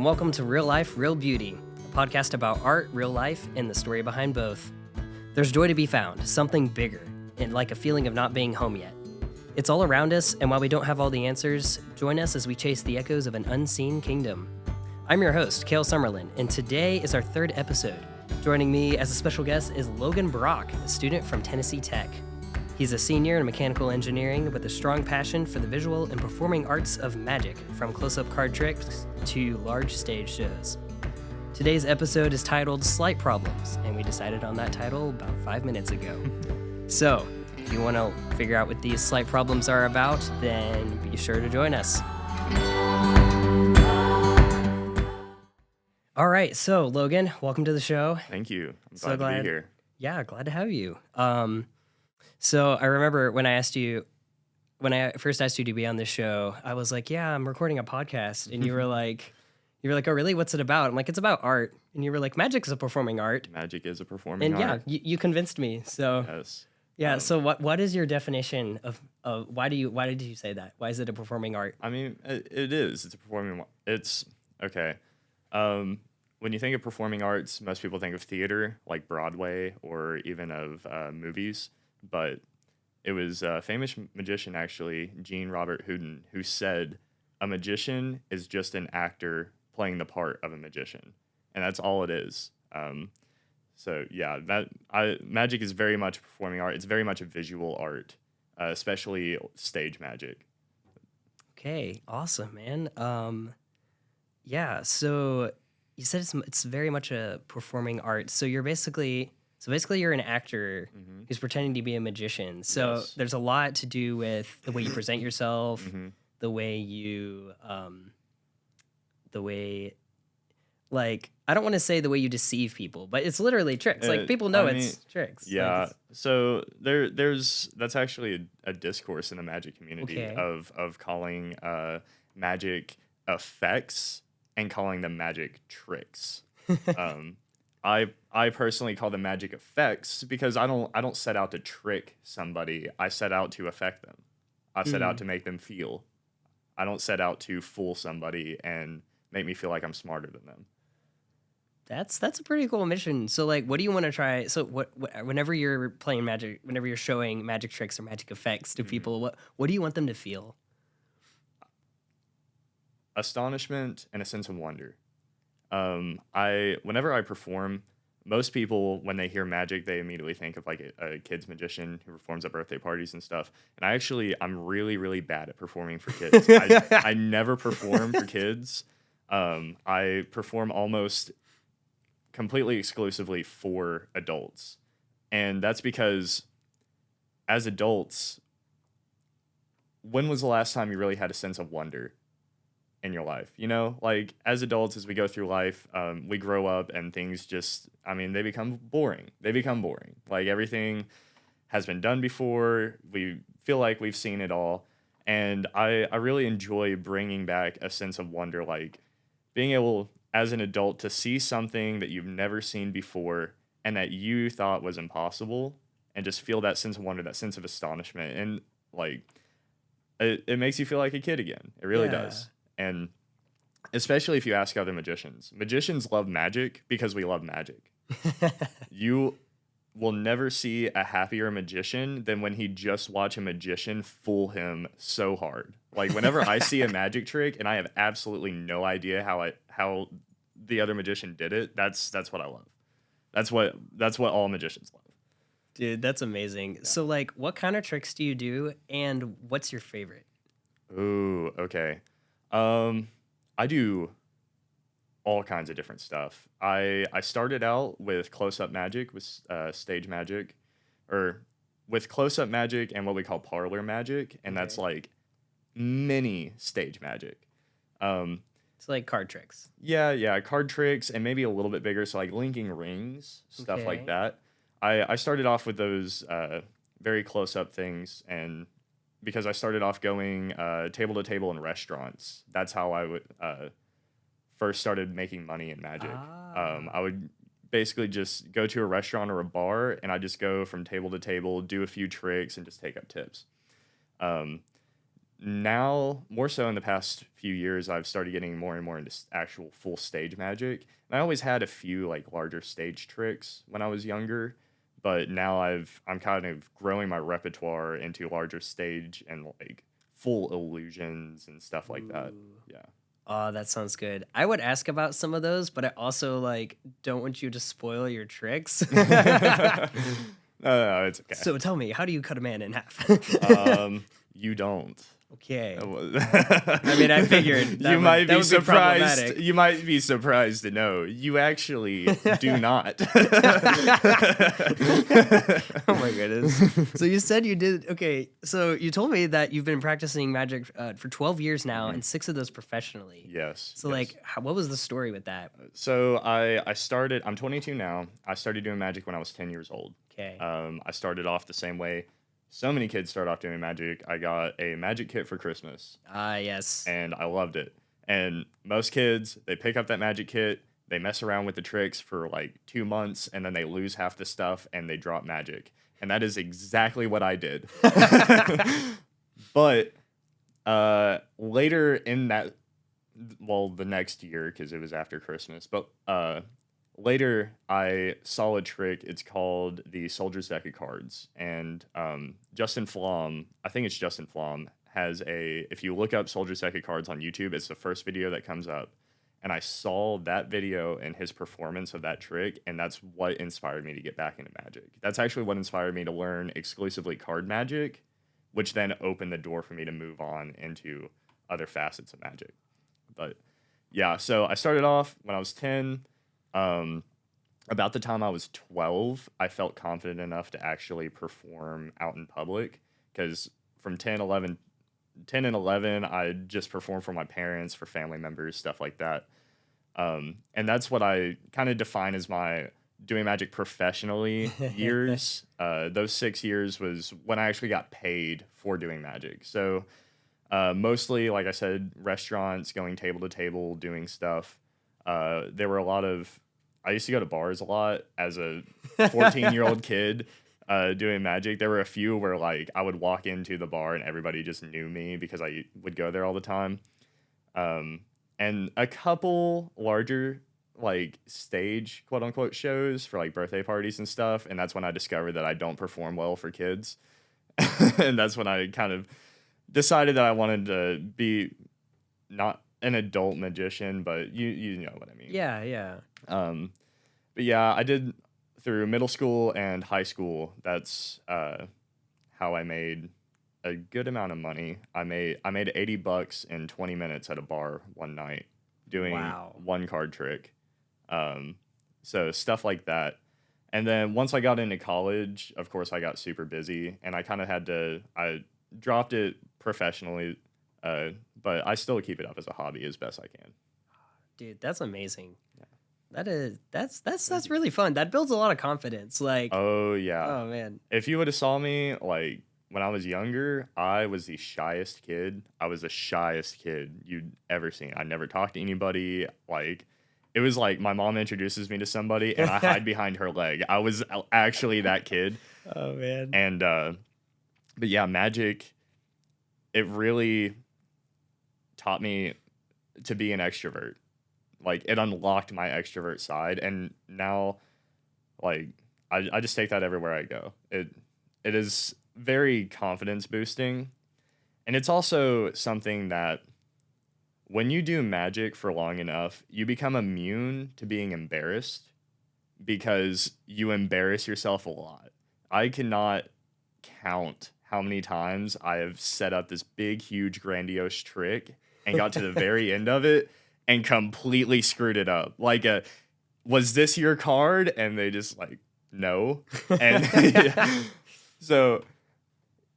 welcome to Real Life, Real Beauty, a podcast about art, real life, and the story behind both. There's joy to be found, something bigger, and like a feeling of not being home yet. It's all around us, and while we don't have all the answers, join us as we chase the echoes of an unseen kingdom. I'm your host, Kale Summerlin, and today is our third episode. Joining me as a special guest is Logan Brock, a student from Tennessee Tech. He's a senior in mechanical engineering with a strong passion for the visual and performing arts of magic, from close-up card tricks to large stage shows. Today's episode is titled Sleight Problems, and we decided on that title about 5 minutes ago. So, if you want to figure out what these sleight problems are about, then be sure to join us. All right, so Logan, welcome to the show. Thank you. I'm glad to be here. Yeah, glad to have you. So I remember when I first asked you to be on this show, I was like, yeah, I'm recording a podcast. And you were like, oh, really? What's it about? I'm like, it's about art. And you were like, magic is a performing art. Magic is a performing art. And yeah, you convinced me. So yes. Yeah. So what is your definition of why did you say that? Why is it a performing art? I mean, it is. It's a performing. It's okay. When you think of performing arts, most people think of theater, like Broadway, or even of movies. But it was a famous magician, actually, Jean Robert Houdin, who said a magician is just an actor playing the part of a magician, and that's all it is. So yeah, magic is very much performing art. It's very much a visual art, especially stage magic. Okay, awesome, man. Yeah, so you said it's very much a performing art. So basically you're an actor who's pretending to be a magician. So Yes. There's a lot to do with the way you present yourself, the way you, I don't want to say the way you deceive people, but it's literally tricks. Like people know it's tricks. Yeah. So that's actually a discourse in the magic community of calling magic effects and calling them magic tricks. I personally call them magic effects because I don't set out to trick somebody. I set out to affect them. I set out to make them feel. I don't set out to fool somebody and make me feel like I'm smarter than them. That's a pretty cool mission. So what do you want to try? So whenever you're playing magic, whenever you're showing magic tricks or magic effects to people, what do you want them to feel? Astonishment and a sense of wonder. Whenever I perform, most people, when they hear magic, they immediately think of like a kid's magician who performs at birthday parties and stuff. And I'm really, really bad at performing for kids. I never perform for kids. I perform almost completely exclusively for adults. And that's because as adults, when was the last time you really had a sense of wonder in your life? You know, like as adults, as we go through life, we grow up and things they become boring. Like everything has been done before. We feel like we've seen it all. And I really enjoy bringing back a sense of wonder, like being able as an adult to see something that you've never seen before and that you thought was impossible, and just feel that sense of wonder, that sense of astonishment. And like, it makes you feel like a kid again. It really does. And especially if you ask other magicians love magic because we love magic. You will never see a happier magician than when he just watch a magician fool him so hard. Like whenever I see a magic trick and I have absolutely no idea how the other magician did it, that's what I love. That's what all magicians love. Dude, that's amazing. Yeah. So what kind of tricks do you do, and what's your favorite? Ooh, okay. I do all kinds of different stuff. I started out with close-up magic, with stage magic, or with close-up magic and what we call parlor magic, and that's like mini stage magic. It's like card tricks. Yeah, card tricks and maybe a little bit bigger, so like linking rings, stuff like that. I started off with those very close-up things, and because I started off going table to table in restaurants. That's how I would first started making money in magic. I would basically just go to a restaurant or a bar, and I just go from table to table, do a few tricks, and just take up tips. now, more so in the past few years, I've started getting more and more into actual full stage magic. And I always had a few like larger stage tricks when I was younger, but now I'm kind of growing my repertoire into larger stage and like full illusions and stuff like that. Ooh. Yeah. Oh, that sounds good. I would ask about some of those, but I also like don't want you to spoil your tricks. No, it's okay. So tell me, how do you cut a man in half? You don't. Okay. I I mean, I figured that you would- might that be would be surprised. problematic. You might be surprised to know you actually do not. Oh my goodness. So you said you did okay. So you told me that you've been practicing magic for 12 years now, and 6 of those professionally. Yes. So yes. like, what was the story with that? So I started. I'm 22 now. I started doing magic when I was 10 years old. Okay. I started off the same way. So many kids start off doing magic. I got a magic kit for Christmas, Ah, yes. and I loved it. And most kids, they pick up that magic kit, they mess around with the tricks for like 2 months, and then they lose half the stuff and they drop magic. And that is exactly what I did. But later in that, well, the next year, because it was after Christmas, but later I saw a trick. It's called the Soldier's Deck of Cards. And Justin Flom, I think it's Justin Flom, has if you look up Soldier's Deck of Cards on YouTube, it's the first video that comes up. And I saw that video and his performance of that trick, and that's what inspired me to get back into magic. That's actually what inspired me to learn exclusively card magic, which then opened the door for me to move on into other facets of magic. But yeah, so I started off when I was 10. About the time I was 12, I felt confident enough to actually perform out in public, because from 10 and 11, I just performed for my parents, for family members, stuff like that. And that's what I kind of define as my doing magic professionally years. Those 6 years was when I actually got paid for doing magic. So mostly, like I said, restaurants, going table to table, doing stuff. There were I used to go to bars a lot as a 14-year-old kid doing magic. There were a few where like I would walk into the bar and everybody just knew me because I would go there all the time. And a couple larger like stage quote unquote shows for like birthday parties and stuff. And that's when I discovered that I don't perform well for kids. And that's when I kind of decided that I wanted to be not an adult magician, but you know what I mean. Yeah, yeah. But yeah, I did through middle school and high school. That's how I made a good amount of money. I made $80 in 20 minutes at a bar one night doing one card trick. So stuff like that. And then once I got into college, of course, I got super busy, and I kind of I dropped it professionally, but I still keep it up as a hobby as best I can. Dude, that's amazing. Yeah. That's really fun. That builds a lot of confidence. Like, oh yeah. Oh man. If you would have saw me like when I was younger, I was the shyest kid. I was the shyest kid you'd ever seen. I never talked to anybody. Like, it was like my mom introduces me to somebody and I hide behind her leg. I was actually that kid. Oh man. And but yeah, magic, it really taught me to be an extrovert. Like, it unlocked my extrovert side, and now like I just take that everywhere I go. It is very confidence boosting, and it's also something that when you do magic for long enough, you become immune to being embarrassed because you embarrass yourself a lot. I cannot count how many times I have set up this big, huge, grandiose trick and got to the very end of it and completely screwed it up. Like, was this your card? And they just like, no. And so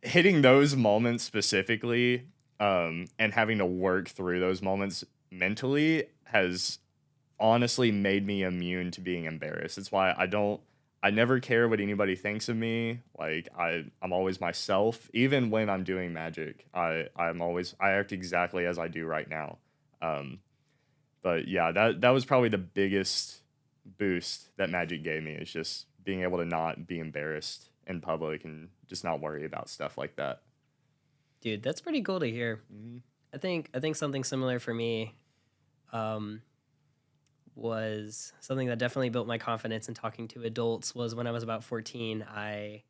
hitting those moments specifically, and having to work through those moments mentally has honestly made me immune to being embarrassed. It's why I never care what anybody thinks of me. Like, I'm always myself. Even when I'm doing magic, I act exactly as I do right now. But yeah, that was probably the biggest boost that magic gave me, is just being able to not be embarrassed in public and just not worry about stuff like that. Dude, that's pretty cool to hear. Mhm. I think something similar for me um, was something that definitely built my confidence in talking to adults was when I was about 14. I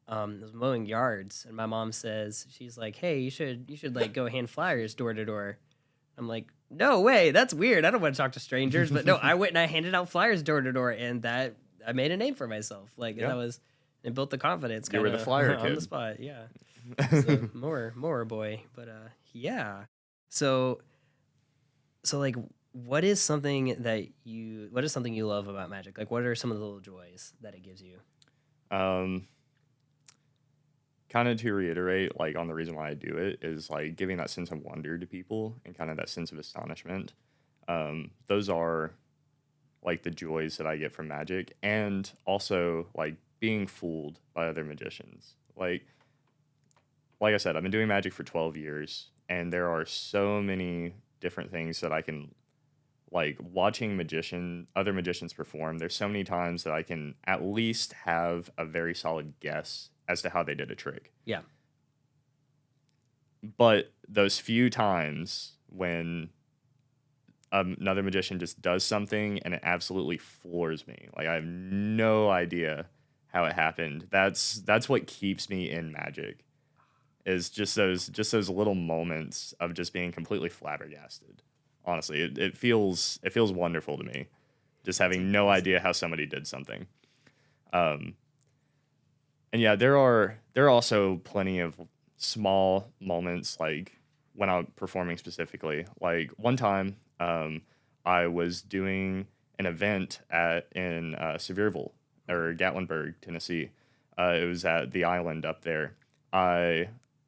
was mowing yards, and my mom says, she's like, "Hey, you should like go hand flyers door to door." I'm like, "No way, that's weird. I don't want to talk to strangers." But no, I went and I handed out flyers door to door, and that I made a name for myself. Like Yeah. that was it built the confidence You were kind the of flyer on the kid. spot. Yeah, so more boy, but yeah. So so like, what is something you love about magic? Like, what are some of the little joys that it gives you? Um, kind of to reiterate, like on the reason why I do it is like giving that sense of wonder to people and kind of that sense of astonishment. Those are like the joys that I get from magic, and also like being fooled by other magicians. Like I said, I've been doing magic for 12 years, and there are so many different things that I can like watching other magicians perform. There's so many times that I can at least have a very solid guess as to how they did a trick. Yeah. But those few times when another magician just does something and it absolutely floors me, like I have no idea how it happened. That's what keeps me in magic. Is just those little moments of just being completely flabbergasted. Honestly, it feels wonderful to me, just having no idea how somebody did something. Um, and yeah, there are also plenty of small moments like when I'm performing specifically. Like one time, I was doing an event in Sevierville or Gatlinburg, Tennessee. It was at the island up there.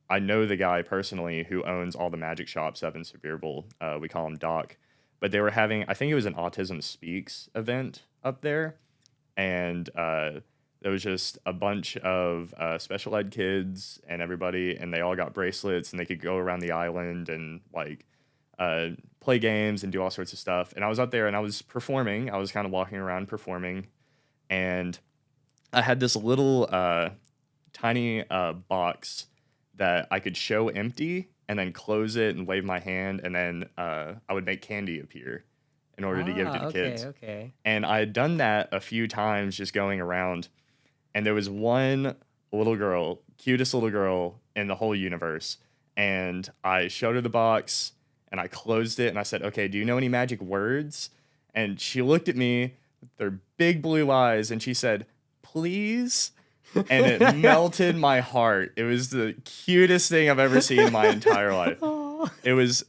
I know the guy personally who owns all the magic shops up in Sevierville. We call him Doc. But they were having, I think it was an Autism Speaks event up there. And there was just a bunch of special ed kids and everybody, and they all got bracelets, and they could go around the island and like play games and do all sorts of stuff. And I was up there and I was performing. I was kind of walking around performing. And I had this little tiny box that I could show empty and then close it and wave my hand, and then I would make candy appear in order to give to the kids. Okay. And I had done that a few times just going around, and there was one little girl, cutest little girl in the whole universe, and I showed her the box and I closed it and I said, "Okay, do you know any magic words?" And she looked at me with their big blue eyes and she said, "Please." And it melted my heart. It was the cutest thing I've ever seen in my entire life. Aw. It was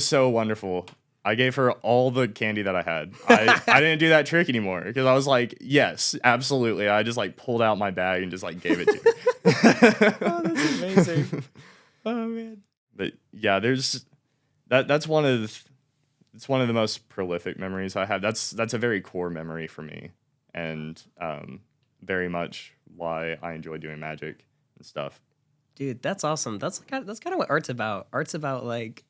so wonderful. I gave her all the candy that I had. I didn't do that trick anymore because I was like, yes, absolutely. I just like pulled out my bag and just like gave it to her. Oh, that's amazing. Oh man. But yeah, that's it's one of the most prolific memories I have. That's a very core memory for me, and very much why I enjoy doing magic and stuff. Dude, that's awesome. That's kind of what art's about. Art's about like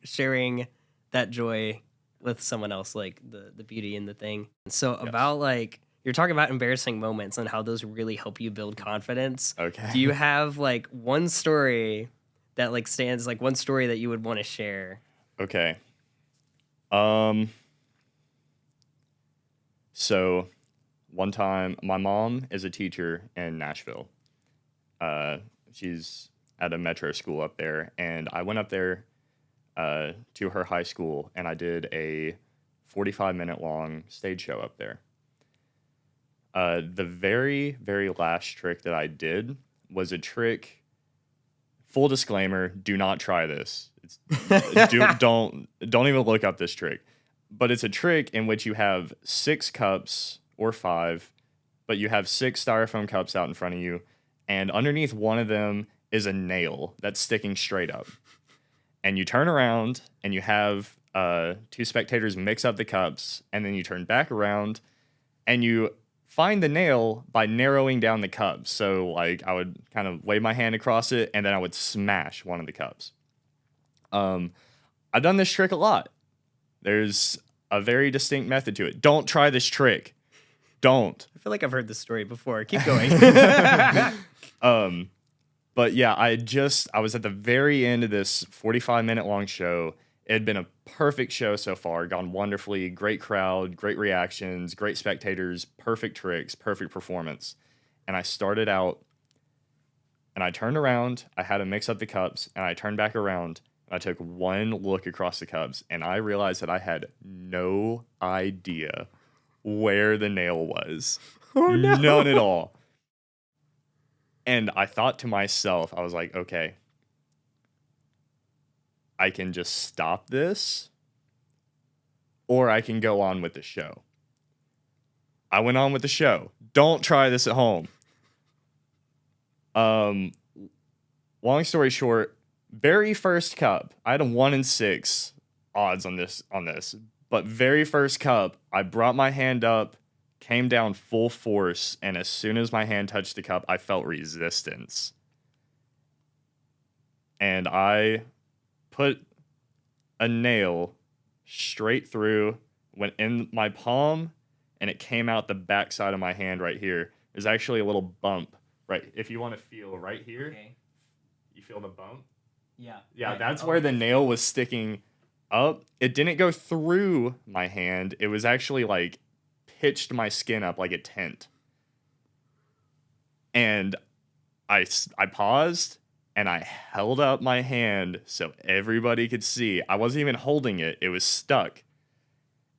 sharing that joy with someone else, like the beauty in the thing. So Yes. about like you're talking about embarrassing moments and how those really help you build confidence. Okay. Do you have like one story that like stands like one story that you would want to share? Okay. So one time, my mom is a teacher in Nashville. She's at a metro school up there, and I went up there to her high school, and I did a 45-minute long stage show up there. The very, very last trick that I did was a trick. Full disclaimer: do not try this. Don't even look up this trick. But it's a trick in which you have 6 cups or 5, but you have 6 styrofoam cups out in front of you, and underneath one of them is a nail that's sticking straight up. And you turn around and you have 2 spectators mix up the cups, and then you turn back around and you find the nail by narrowing down the cups. So like I would kind of wave my hand across it, and then I would smash one of the cups. I've done this trick a lot. There's a very distinct method to it. Don't try this trick. Don't. I feel like I've heard this story before. Keep going. But yeah, I was at the very end of this 45-minute long show. It had been a perfect show so far, gone wonderfully, great crowd, great reactions, great spectators, perfect tricks, perfect performance. And I started out, and I turned around, I had to mix up the cups, and I turned back around, and I took one look across the cups, and I realized that I had no idea where the nail was. Oh, no. None at all. And I thought to myself, I was like, okay, I can just stop this, or I can go on with the show. I went on with the show. Don't try this at home. Long story short, very first cup, I had a 1 in 6 odds on this, but very first cup, I brought my hand up, came down full force, and as soon as my hand touched the cup, I felt resistance. And I put a nail straight through, went in my palm, and it came out the backside of my hand right here. There's actually a little bump, right? If you want to feel right here, Okay. You feel the bump? Yeah. Yeah, Right. that's where the nail was sticking up. It didn't go through my hand. It was actually like pitched my skin up like a tent. And I paused and I held up my hand so everybody could see. I wasn't even holding it. It was stuck.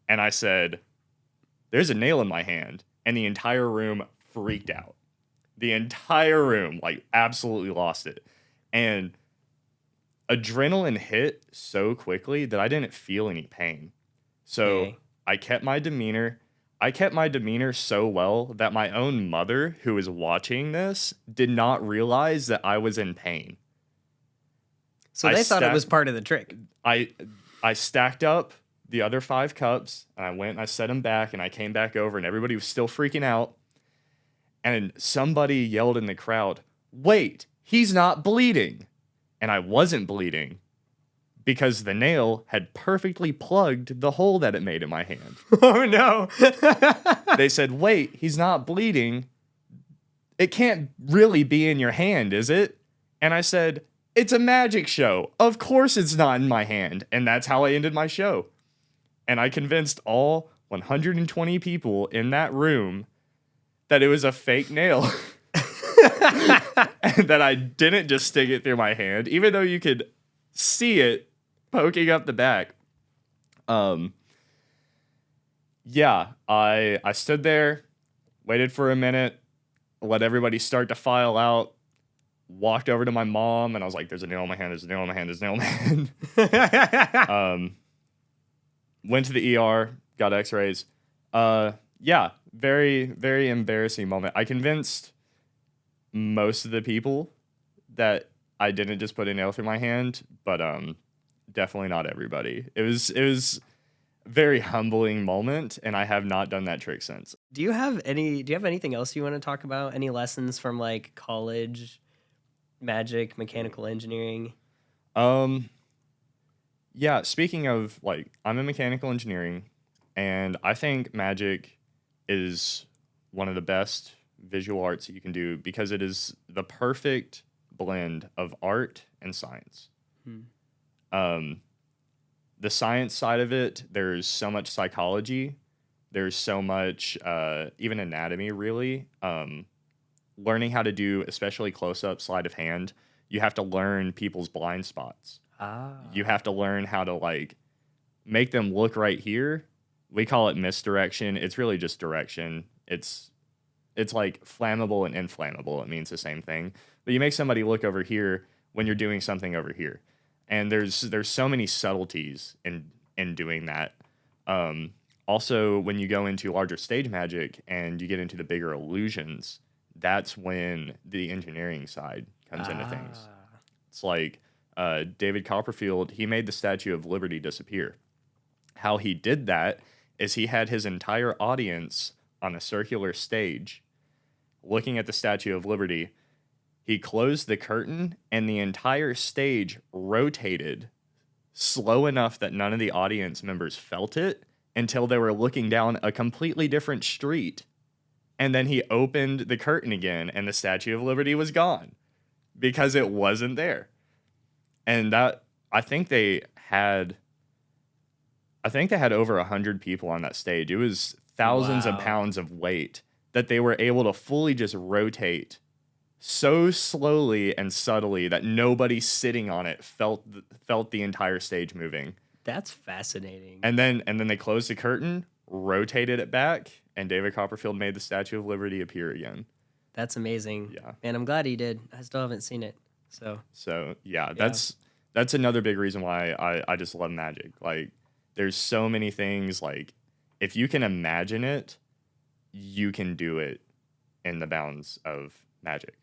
And I said, there's a nail in my hand. And the entire room freaked out. The entire room, like, absolutely lost it. And adrenaline hit so quickly that I didn't feel any pain. So Okay. I kept my demeanor. I kept my demeanor so well that my own mother, who was watching this, did not realize that I was in pain. So they thought it was part of the trick. I stacked up the other 5 cups, and I went and I set them back, and I came back over, and everybody was still freaking out. And somebody yelled in the crowd, "Wait, he's not bleeding." And I wasn't bleeding because the nail had perfectly plugged the hole that it made in my hand. Oh, no. They said, "Wait, he's not bleeding. It can't really be in your hand, is it?" And I said, "It's a magic show. Of course it's not in my hand." And that's how I ended my show. And I convinced all 120 people in that room that it was a fake nail. And that I didn't just stick it through my hand, even though you could see it poking up the back. Yeah, I stood there, waited for a minute, let everybody start to file out, walked over to my mom, and I was like, there's a nail in my hand, there's a nail in my hand, there's a nail in my hand. Went to the ER, got x-rays. Yeah, very, very embarrassing moment. I convinced most of the people that I didn't just put a nail through my hand, but definitely not everybody. It was a very humbling moment, and I have not done that trick since. Do you have anything else you want to talk about? Any lessons from like college, magic, mechanical engineering? Yeah, speaking of, like, I'm in mechanical engineering, and I think magic is one of the best visual arts that you can do because it is the perfect blend of art and science. The science side of it, there's so much psychology, there's so much even anatomy, really. Learning how to do especially close-up sleight of hand, you have to learn people's blind spots. You have to learn how to, like, make them look right here. We call it misdirection. It's really just direction. It's like flammable and inflammable. It means the same thing. But you make somebody look over here when you're doing something over here. And there's so many subtleties in doing that. Also, when you go into larger stage magic and you get into the bigger illusions, that's when the engineering side comes into things. It's like David Copperfield, he made the Statue of Liberty disappear. How he did that is he had his entire audience on a circular stage looking at the Statue of Liberty. He closed the curtain and the entire stage rotated slow enough that none of the audience members felt it until they were looking down a completely different street And then he opened the curtain again, and the Statue of Liberty was gone because it wasn't there. And that I think they had over 100 people on that stage. It was thousands of pounds of weight that they were able to fully just rotate so slowly and subtly that nobody sitting on it felt the entire stage moving. That's fascinating. And then they closed the curtain, rotated it back, and David Copperfield made the Statue of Liberty appear again. That's amazing. Yeah. And I'm glad he did. I still haven't seen it. So yeah, that's another big reason why I just love magic. Like, there's so many things, like, if you can imagine it, you can do it in the bounds of magic.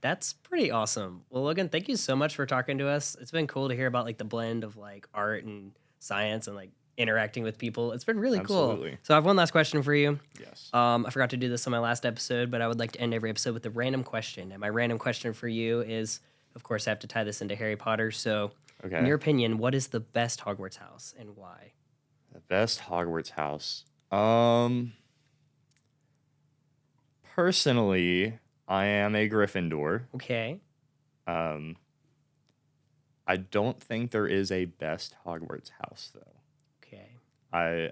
That's pretty awesome. Well, Logan, thank you so much for talking to us. It's been cool to hear about like the blend of like art and science and like interacting with people. It's been really Absolutely. cool. So I have one last question for you. Yes. I forgot to do this on my last episode, but I would like to end every episode with a random question. And my random question for you is, of course, I have to tie this into Harry Potter. So in your opinion, what is the best Hogwarts house and why? The best Hogwarts house. Personally, I am a Gryffindor. Okay. I don't think there is a best Hogwarts house, though. Okay. I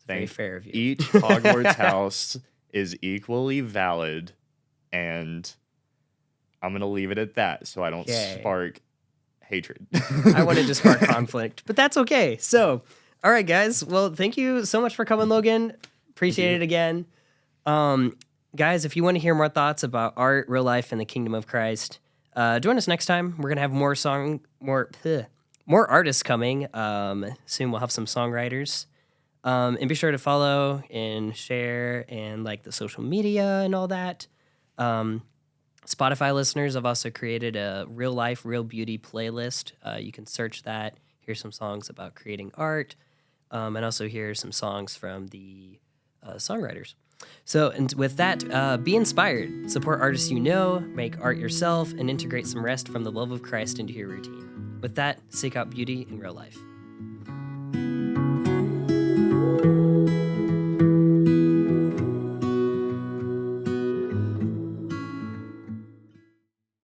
Very think fair of you. each Hogwarts house is equally valid, and I'm going to leave it at that so I don't spark hatred. I wanted to spark conflict, but that's okay. So, all right, guys. Well, thank you so much for coming, Logan. Appreciate it again. Guys, if you want to hear more thoughts about art, real life, and the kingdom of Christ, join us next time. We're gonna have more artists coming. Soon we'll have some songwriters. And be sure to follow and share and like the social media and all that. Spotify listeners, I've also created a real life, real beauty playlist. You can search that, hear some songs about creating art, and also hear some songs from the songwriters. So, and with that, be inspired. Support artists you know, make art yourself, and integrate some rest from the love of Christ into your routine. With that, seek out beauty in real life.